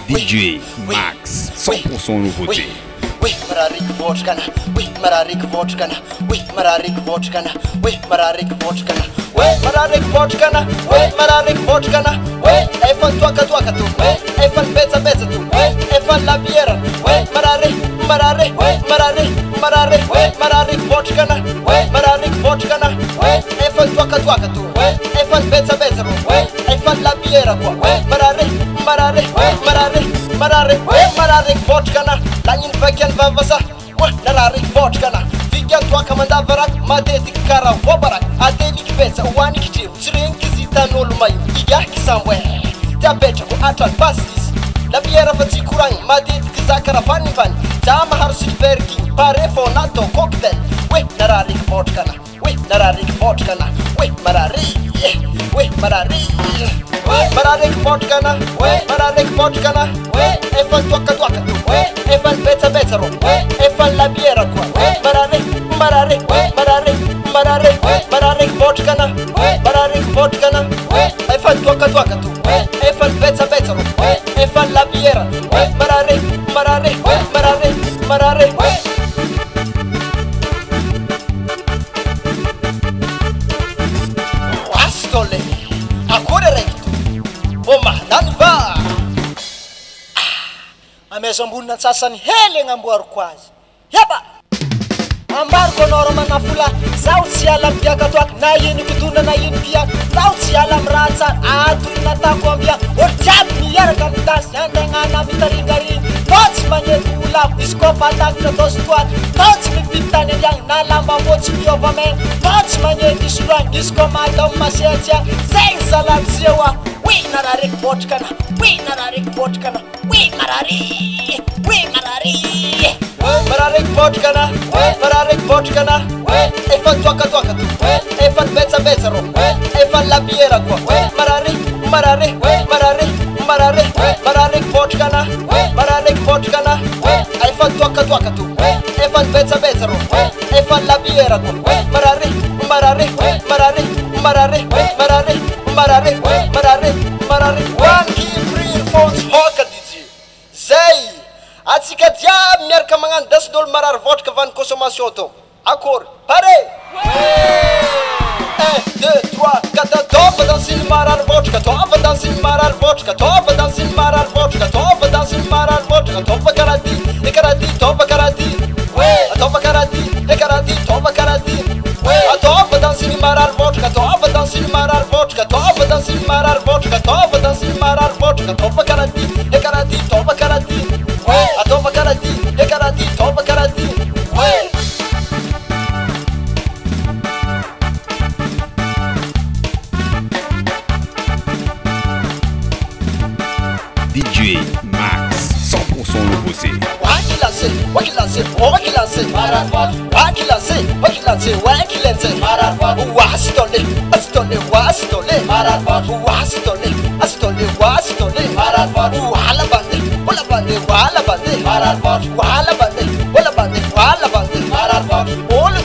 DJ Max, 100% nouveauté. Oui, Mararik Vodkana, oui, Mararik Vodkana, oui, Mararik Vodkana, oui, Mararik Vodkana, oui, Mararik Vodkana, oui, Mararik Vodkana, oui, Efan Tuaka tu, oui, Efan Beza tu, oui, Efan La Biera, oui, Mararik, oui, Mararik, oui, Mararik Vodkana, oui, Mararik Vodkana, oui, Efan Tuaka tu, oui, Efan Beza tu, oui, Efan La Biera, oui, Mararik, oui, Mararik Vodkana. Lagnin vakian vavasa, nararik vodkana. Vikian tuaka mandavarak, matetik kara vobarak. Adelik betsa, uanik jim, tsirenki zitanolo maim, igaki samwe. Tabecha ko atran pastis. La biera fatsi kurang, matetik zakara fanifan. Jama har silverking, pare fonato cocktail. We nararik vodkana, we nararik vodkana, we mararik, we mararik. Mararik vodkana, we mararik vodkana, we efan tuaka tu, we efan betsa ro, we efan la biera qua, we mararik, mararik vodkana, we mararik vodkana, we efan tuaka tu, we efan betsa ro, we efan la biera, we mararik, we Astole, ancora recto. Oma, nani va? Ameza ambonina antsasany hely agnamboariko azy. Yaba! Ambariko anao manafula, zaho tsy ala mipiaka toaka, na ino kitona na ino piaka, zaho tsy ala amiraha tsara, atolona atako ambia, olo jiaby miaraka amin'ny tasy, andegnana mitaringariny, tao tsy magnety olavo, izy koa fatakitra atao sy toaty, tao tsy mividy tany andiagny, na lamba voatsy miova mena, tao tsy magnety isoloagny, izy koa mahadao masehatsia, zay ny zalantsio ah. Oui, Mararik Vodkana, oui, Mararik Vodkana, oui, Mararik, oui, Mararik. Mararik Vodkana, oui, Mararik Vodkana, oui, efan tuaka tu, oui, efan betsa ro, oui, efan la biera qua, oui, Mararik, oui, Mararik Vodkana, oui, Mararik Vodkana, oui, efan tuaka tu, oui, efan betsa ro, oui, efan la biera qua, oui, Mararik, one key free phones hoka DJ. Zay, atsika diaby miaraka magnano dasin'olo marary vodka van consommation to. Akory, pare! 1, 2, 3, 4, tova dansiny marary vodka, tova dansiny marary vodka, tova dansiny marary vodka, tova dansiny marary vodka, tova karati, e karati, tova karati, tova karati, e karati, tova karati, tova dansiny marary vodka, tova dansiny marary vodka, tova dansiny marary vodka, tova dansiny marary vodka, tova karati, e karati, tova karati, tova karati, e karati, tova karati, DJ Max, 100% nouveauté. Wakilase, mararvat. Wakilase, mararvat. Wasitole, mararvat. Wasitole, mararvat. Wala bande, mararvat. Mararvat. Olo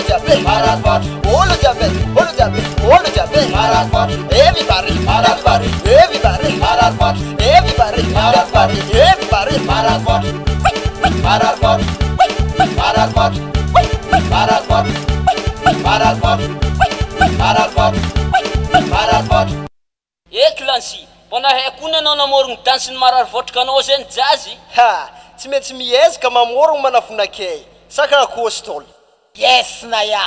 jabe, mararvat. Olo jabe, mararvat. Everybody, mararvat. Mararvat. Eklansi, bona haikona anao namorogny dansiny marary vodka anao zany jazy. Ha, tsy maintsy miezaka mamorogno manafonakay. Saka kostol. Yes na ya.